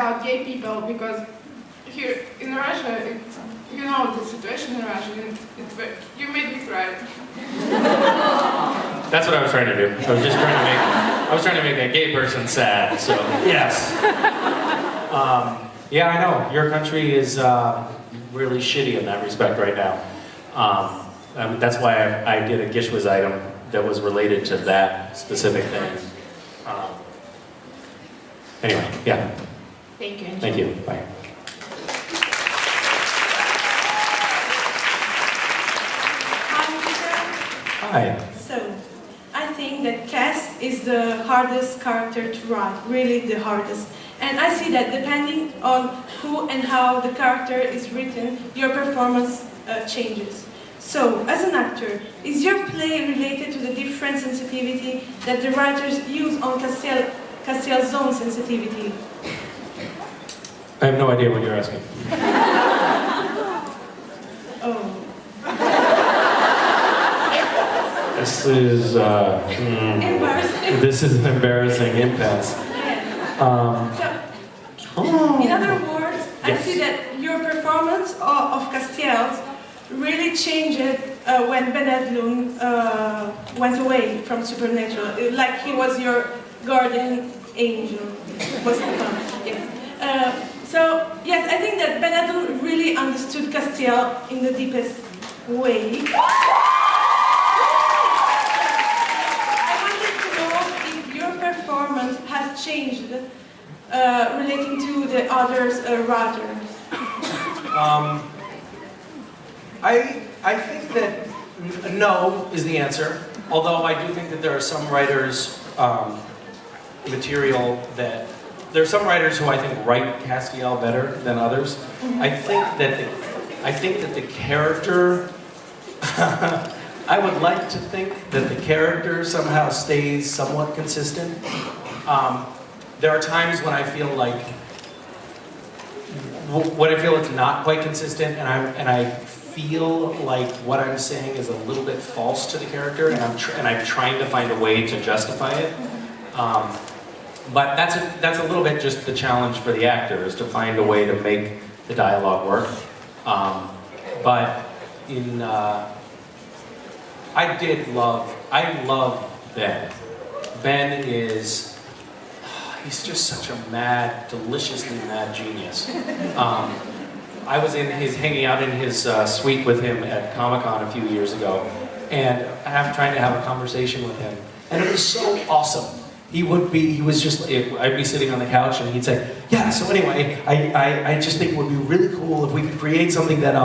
about gay people, because here in Russia, you know the situation in Russia, and you made me cry. That's what I was trying to do. I was trying to make a gay person sad, so yes. Yeah, I know, your country is really shitty in that respect right now. That's why I did a Gishwas item that was related to that specific thing. Anyway, yeah. Thank you. Thank you. Bye. Hi. So, I think that Cass is the hardest character to write, really the hardest. And I see that depending on who and how the character is written, your performance changes. So, as an actor, is your play related to the different sensitivity that the writers use on Castiel's own sensitivity? I have no idea what you're asking. Oh. This is Embarrassing. This is an embarrassing impasse. In other words, I Yes. see that your performance of Castiel really changed when Ben Edlund went away from Supernatural. Like he was your guardian angel. Was the term? Yes. So yes, I think that Ben Edlund really understood Castiel in the deepest way. I wanted to know if your performance has changed relating to the others writers. I think that no is the answer. Although I do think that there are some writers material that there are some writers who I think write Castiel better than others. I think that the character I would like to think that the character somehow stays somewhat consistent. There are times when I feel like it's not quite consistent, and I feel like what I'm saying is a little bit false to the character, and I'm trying to find a way to justify it. But that's a little bit just the challenge for the actor, is to find a way to make the dialogue work. But in I love Ben. Ben is, he's just such a mad, deliciously mad genius. I was hanging out in his suite with him at Comic-Con a few years ago, and I'm trying to have a conversation with him, and it was so awesome. I'd be sitting on the couch, and he'd say, yeah, so anyway, I just think it would be really cool if we could create something that,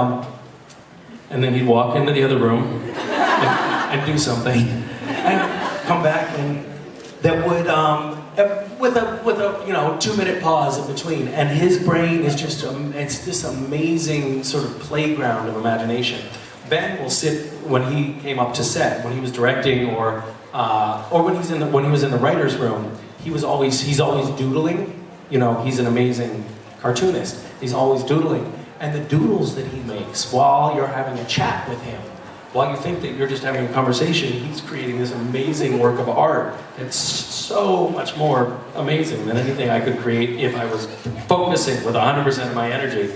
and then he'd walk into the other room and do something, and come back, and that would, with a 2-minute pause in between, and his brain is just it's this amazing sort of playground of imagination. Ben will sit when he came up to set, when he was directing, or when he was in the writers' room. He's always doodling. You know, he's an amazing cartoonist. He's always doodling, and the doodles that he makes while you're having a chat with him, while you think that you're just having a conversation, he's creating this amazing work of art. It's so much more amazing than anything I could create if I was focusing with 100% of my energy.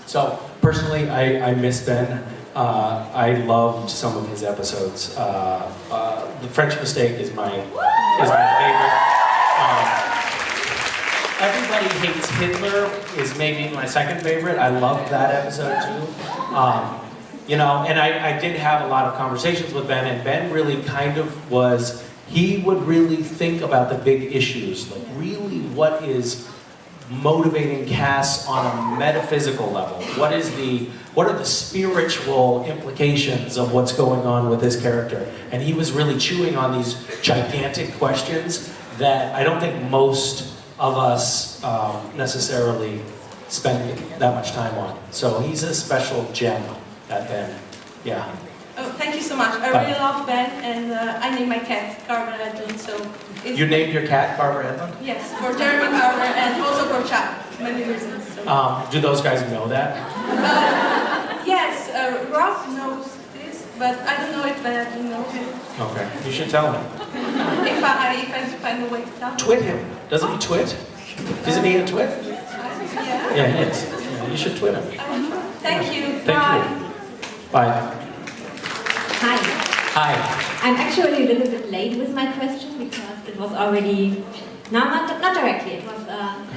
So personally, I miss Ben. I loved some of his episodes. The French Mistake is my favorite. Everybody Hates Hitler is maybe my second favorite. I loved that episode too. You know, and I did have a lot of conversations with Ben, and Ben really kind of he would really think about the big issues, like really what is motivating Cass on a metaphysical level? What are the spiritual implications of what's going on with this character? And he was really chewing on these gigantic questions that I don't think most of us necessarily spend that much time on. So he's a special gem, that Ben. Yeah. Oh, thank you so much. I really love Ben, and I named my cat Carver Edlund. So You named your cat Carver Edlund? Yes, for Jeremy Carver and also for Chap. Many reasons. So. Do those guys know that? Yes, Rob knows this, but I don't know if Ben Edlund knows it. Okay, you should tell him. If I find a way to tell him. Twit him. Doesn't he twit? Isn't he a twin? Yeah, he is. Yeah, you should twin him. Thank you. Thank Bye. you. Bye. Hi. Hi. I'm actually a little bit late with my question because it was already, no, not directly, it was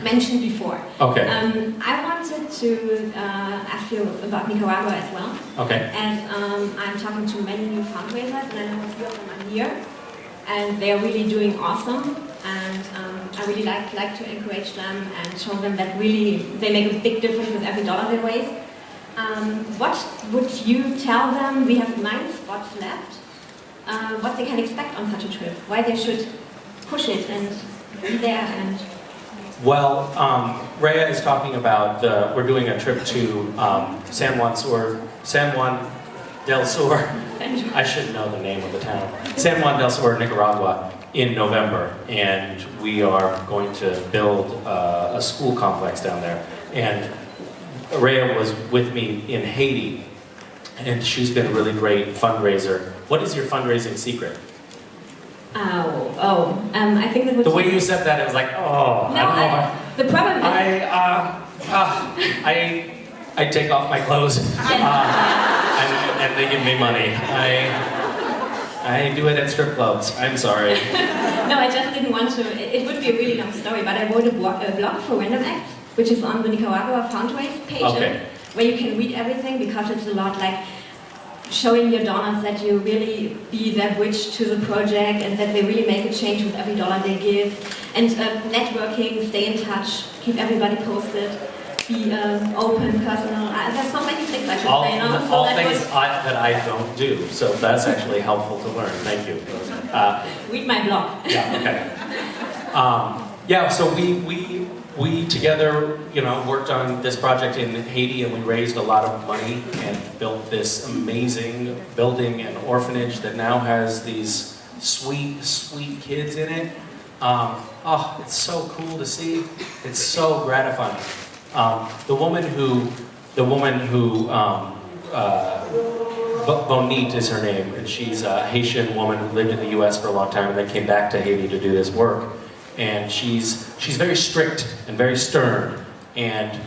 mentioned before. Okay. I wanted to ask you about Nicaragua as well. Okay. As I'm talking to many new fundraisers and I know a few of them are here and they're really doing awesome. And I really like to encourage them and show them that really they make a big difference with every dollar they raise. What would you tell them? We have 9 spots left. What they can expect on such a trip? Why they should push it and be there and... Well, Rhea is talking about we're doing a trip to San Juan del Sur. I should know the name of the town. San Juan del Sur, Nicaragua, in November, and we are going to build a school complex down there. And Rhea was with me in Haiti, and she's been a really great fundraiser. What is your fundraising secret? I think that would... The way you said that, it was like, oh, No, I don't know. the problem is... I take off my clothes, and they give me money. I do it at strip clubs. I'm sorry. No, I just didn't want to... It would be a really long story, but I wrote a blog for Random Acts, which is on the Nicaragua Fundraise page, where you can read everything, because it's a lot like showing your donors that you really be their bridge to the project and that they really make a change with every dollar they give. And networking, stay in touch, keep everybody posted, be open, personal. There's so many things I should say now. So all things that I don't do, so that's actually helpful to learn. Thank you. Read my blog. Yeah, okay. Yeah, so we together, worked on this project in Haiti, and we raised a lot of money and built this amazing building and orphanage that now has these sweet, sweet kids in it. It's so cool to see. It's so gratifying. The woman who Bonite is her name, and she's a Haitian woman who lived in the U.S. for a long time and then came back to Haiti to do this work. And she's very strict and very stern, and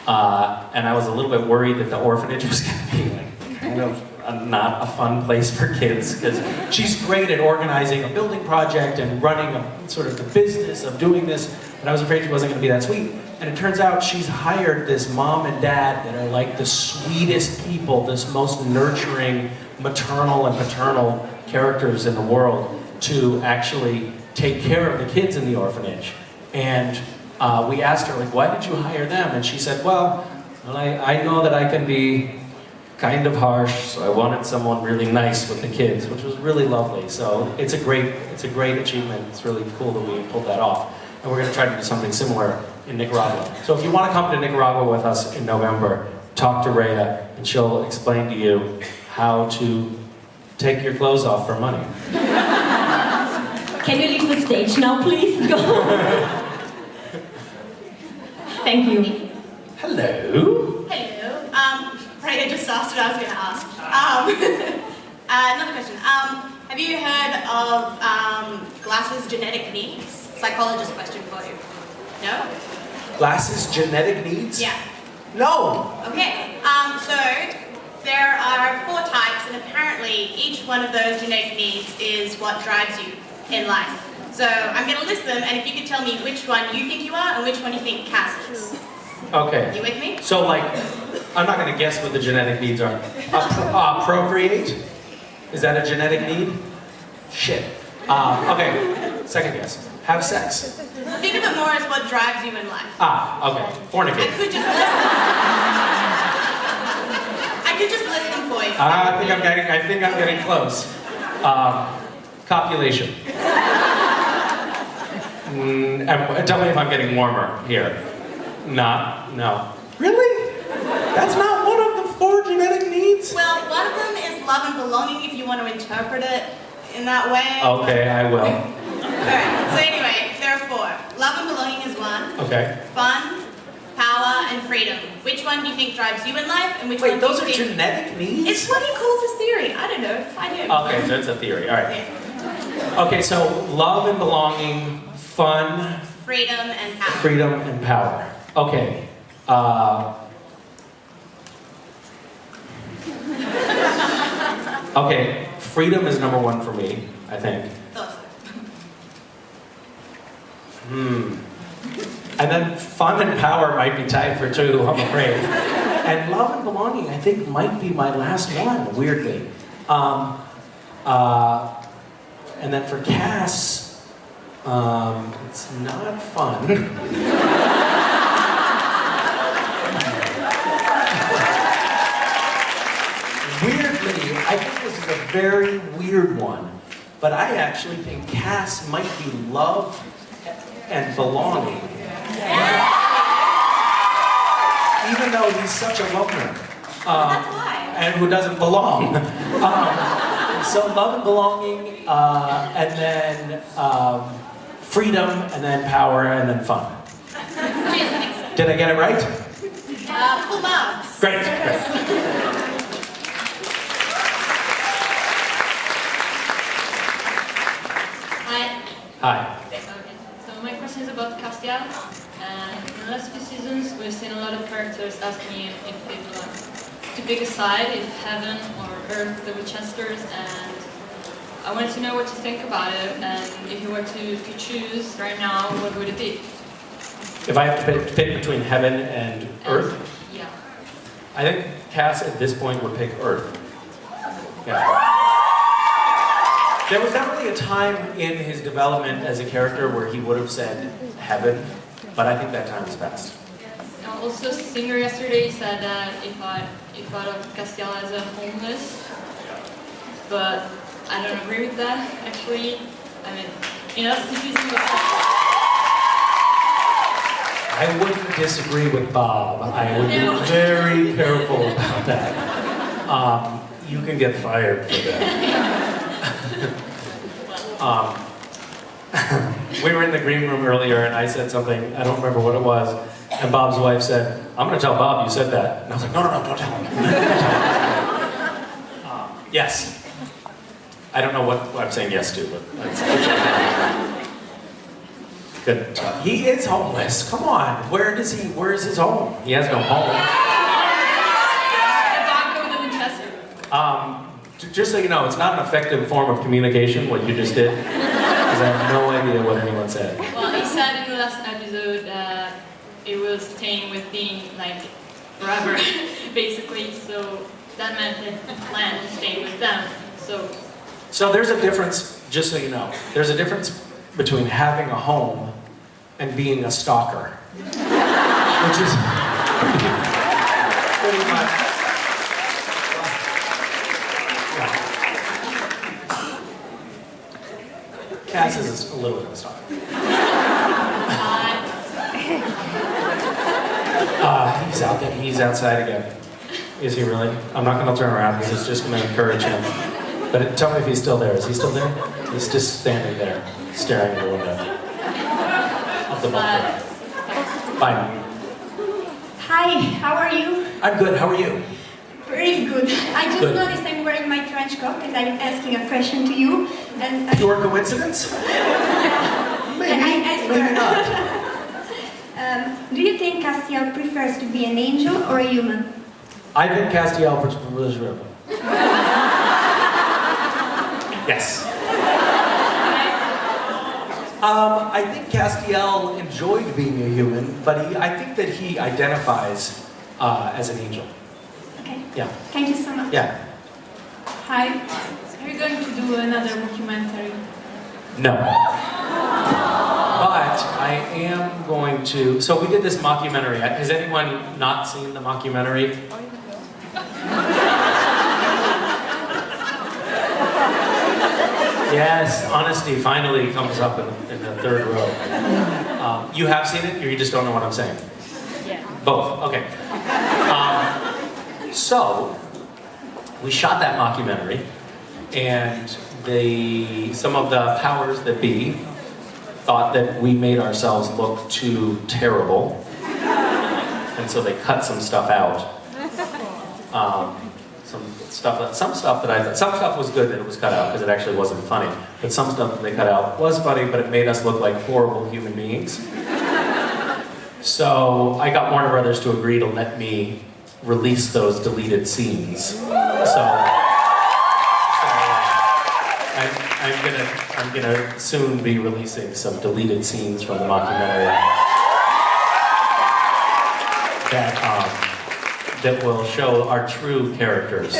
I was a little bit worried that the orphanage was going to be like kind of not a fun place for kids, because she's great at organizing a building project and running a sort of the business of doing this, but I was afraid she wasn't going to be that sweet. And it turns out she's hired this mom and dad that are like the sweetest people, this most nurturing maternal and paternal characters in the world, to actually take care of the kids in the orphanage. And we asked her, like, why did you hire them? And she said, well, I know that I can be kind of harsh, so I wanted someone really nice with the kids, which was really lovely. So it's a great achievement. It's really cool that we pulled that off. And we're going to try to do something similar in Nicaragua. So if you want to come to Nicaragua with us in November, talk to Rhea, and she'll explain to you how to take your clothes off for money. Can you leave the stage now, please? Go. Thank you. Hello. Hello. Rhea just asked what I was going to ask. Another question. Have you heard of Glass's genetic needs? Psychologist question for you. No? Glass's genetic needs? Yeah. No. Okay. So there are 4 types, and apparently each one of those genetic needs is what drives you in life. So I'm going to list them, and if you could tell me which one you think you are and which one you think Cass is. Okay. You with me? So, like, I'm not going to guess what the genetic needs are. Procreate? Is that a genetic need? Shit. Okay. Second guess. Have sex. Think of it more as what drives you in life. Okay. Fornicate. I could just list them. I could just list them for you. I think I'm getting close. Copulation. Tell me if I'm getting warmer here. No. Really? That's not one of the 4 genetic needs? Well, one of them is love and belonging, if you want to interpret it in that way. Okay, I will. Alright, so anyway, there are 4. Love and belonging is 1. Okay. Fun, power, and freedom. Which one do you think drives you in life, and which one Wait, do you those are think... genetic needs? It's what he calls his theory. I don't know. Find him. Okay, so it's a theory. All right. Yeah. Okay, so love and belonging, fun, Freedom and power. Freedom and power. Okay. Okay, freedom is number one for me, I think. Thought so. And then fun and power might be tied for two, I'm afraid. And love and belonging, I think, might be my last one, weirdly. And then for Cass, it's not fun. Weirdly, I think this is a very weird one, but I actually think Cass might be love and belonging. Even though he's such a loner. That's why. And who doesn't belong. So love and belonging, and then freedom, and then power, and then fun. Did I get it right? Full marks. Great. Hi. Hi. Okay. So my question is about Castiel. And in the last few seasons, we've seen a lot of characters asking if they belong to pick a side, if heaven or earth, the Winchesters, and I wanted to know what you think about it, and if you were to choose right now, what would it be? If I have to pick between heaven and earth, Yeah. I think Cass at this point would pick earth. Yeah. There was definitely a time in his development as a character where he would have said heaven, but I think that time has passed. Also, Singer yesterday said that if I thought of Castiel as a homeless, but I don't agree with that, actually. I mean, that's confusing with I wouldn't disagree with Bob. I would be very careful about that. You can get fired for that. We were in the green room earlier and I said something, I don't remember what it was, and Bob's wife said, I'm going to tell Bob you said that. And I was like, no, don't tell him. Yes. I don't know what I'm saying yes to, but that's good. He is homeless. Come on. Where is his home? He has no home. Just so you know, it's not an effective form of communication, what you just did. Because I have no idea what anyone said. Well, he said in the last episode that it was staying with being like forever, basically. So that meant that he planned to stay with them. So there's a difference, just so you know, there's a difference between having a home and being a stalker. Which is pretty much. Cass is a little bit of a stalker. He's out there. He's outside again. Is he really? I'm not going to turn around because it's just going to encourage him. But tell me if he's still there. Is he still there? He's just standing there, staring at the window of the bunker. Bye. Hi, how are you? I'm good. How are you? Very good. I just Good. noticed I'm wearing my trench coat and I'm asking a question to you. And Pure coincidence? Maybe. I swear. Maybe not. Do you think Castiel prefers to be an angel or a human? I think Castiel Yes. I think Castiel enjoyed being a human, but I think that he identifies as an angel. Okay. Yeah. Thank you so much. Yeah. Hi. Are you going to do another documentary? No. But I am going to. So we did this mockumentary. Has anyone not seen the mockumentary? Yes, honesty finally comes up in the third row. You have seen it, or you just don't know what I'm saying? yeah. Both, okay. So, we shot that mockumentary, and some of the powers that be thought that we made ourselves look too terrible, and so they cut some stuff out. some stuff was good that it was cut out because it actually wasn't funny. But some stuff that they cut out was funny, but it made us look like horrible human beings. So I got Warner Brothers to agree to let me release those deleted scenes. I'm gonna soon be releasing some deleted scenes from the mockumentary that will show our true characters,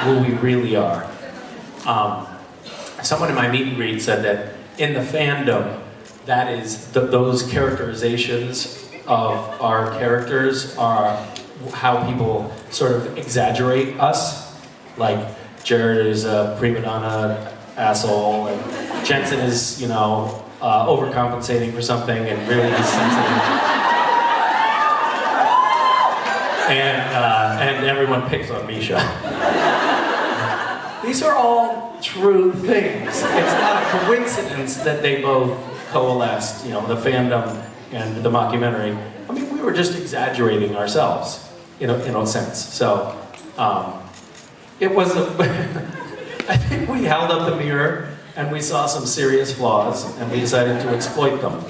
who we really are. Someone in my meet and greet said that in the fandom, that is those characterizations of our characters are how people sort of exaggerate us. Like Jared is a prima donna asshole, and Jensen is, overcompensating for something and really insensitive. And everyone picks on Misha. These are all true things. It's not a coincidence that they both coalesced, the fandom and the mockumentary. I mean, we were just exaggerating ourselves, in a sense. So, it was I think we held up the mirror and we saw some serious flaws and we decided to exploit them.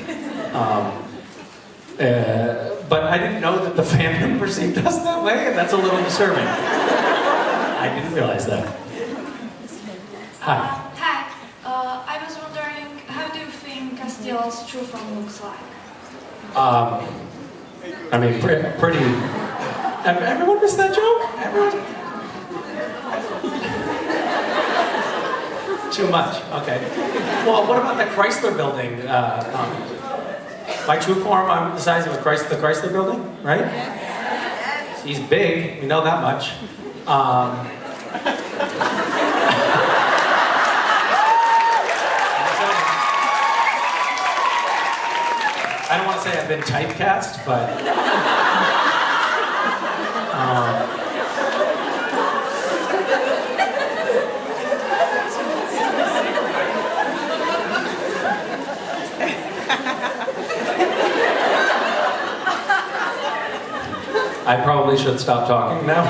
But I didn't know that the fandom perceived us that way, and that's a little disturbing. I didn't realize that. Hi. Hi. I was wondering, how do you think Castiel's true form looks like? I mean, pretty. Everyone missed that joke? Everyone? Too much. Okay. Well, what about the Chrysler Building? By true form, I'm the size of the Chrysler Building, right? Yes. He's big. We know that much. I don't want to say I've been typecast, but I probably should stop talking now.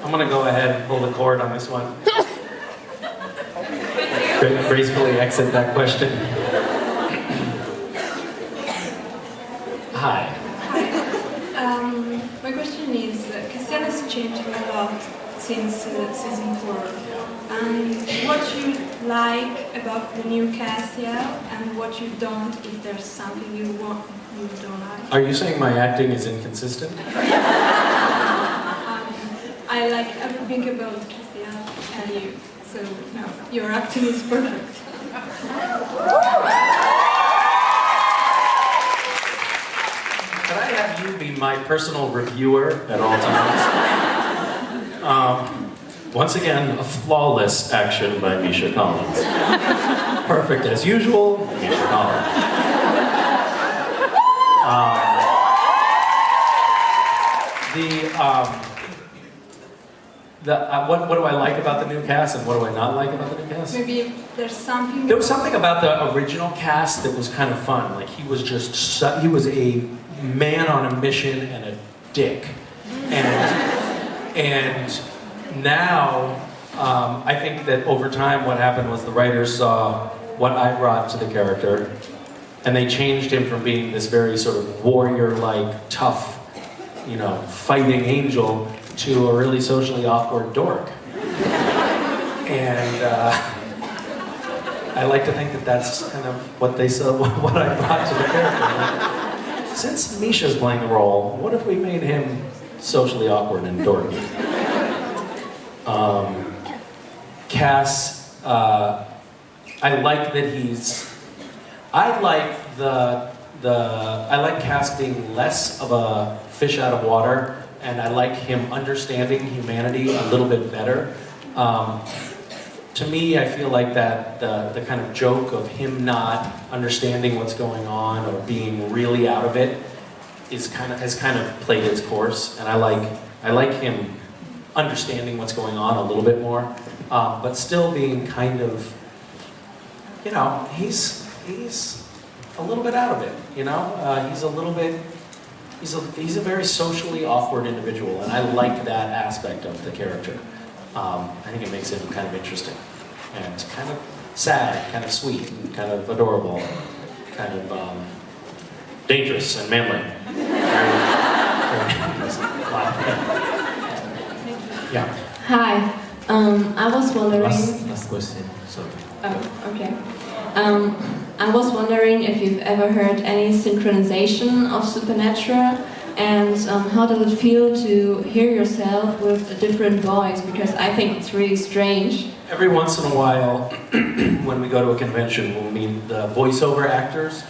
I'm going to go ahead and pull the cord on this one. Gracefully exit that question. Hi. My question is, Castiel has changed a lot since season 4. What you like about the new Castiel and what you don't, if there's something you don't like? Are you saying my acting is inconsistent? I like everything about Castiel and you, so no, your acting is perfect. Could I have you be my personal reviewer at all times? Once again, a flawless action by Misha Collins. Perfect as usual, Misha Collins. What do I like about the new cast and what do I not like about the new cast? Maybe there's something... There was something about the original cast that was kind of fun. Like, he was he was a man on a mission and a dick. And now, I think that over time what happened was the writers saw what I brought to the character, and they changed him from being this very sort of warrior-like, tough, fighting angel to a really socially awkward dork. And I like to think that that's kind of what they saw, what I brought to the character. Since Misha's playing the role, what if we made him socially awkward and dorky? Cass, I like that I like Cass being less of a fish out of water, and I like him understanding humanity a little bit better. To me, I feel like that the kind of joke of him not understanding what's going on or being really out of it has kind of played its course, and I like him understanding what's going on a little bit more, but still being kind of, he's a little bit out of it, he's a little bit he's a very socially awkward individual, and I like that aspect of the character. I think it makes him kind of interesting, and kind of sad, kind of sweet, and kind of adorable, kind of dangerous and manly. Yeah. Hi. I was wondering. Last question. Sorry. Oh, okay. I was wondering if you've ever heard any synchronization of Supernatural, and how does it feel to hear yourself with a different voice? Because I think it's really strange. Every once in a while, when we go to a convention, we'll meet the voiceover actors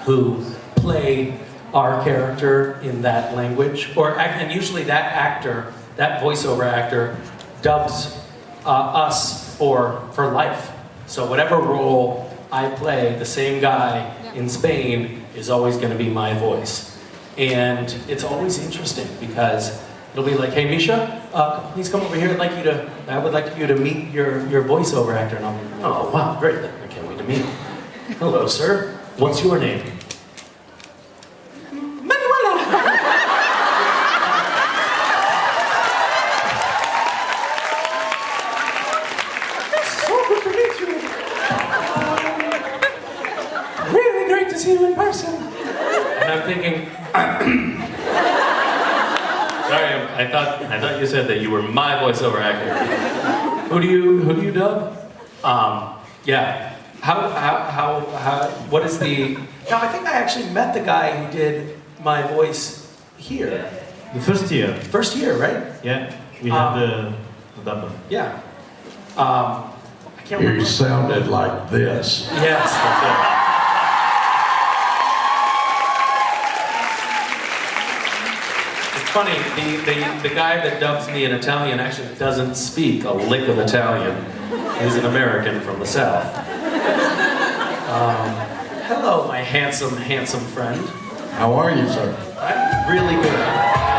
who play our character in that language, and usually that actor, that voiceover actor, dubs us for life. So whatever role I play, the same guy in Spain is always going to be my voice. And it's always interesting because it'll be like, hey Misha, please come over here. I would like you to meet your voiceover actor. And I'm like, oh wow, great, I can't wait to meet him. Hello sir, what's your name? See you in person. And I'm thinking, sorry, I thought you said that you were my voiceover actor. Who do you dub? Yeah. What is the? No, I think I actually met the guy who did my voice here. The first year. First year, right? Yeah. We had the double. Yeah. I can't remember. He sounded like this. Yes, that's it. Funny, the guy that dubs me in Italian actually doesn't speak a lick of Italian. He's an American from the South. Hello, my handsome friend. How are you, sir? I'm really good.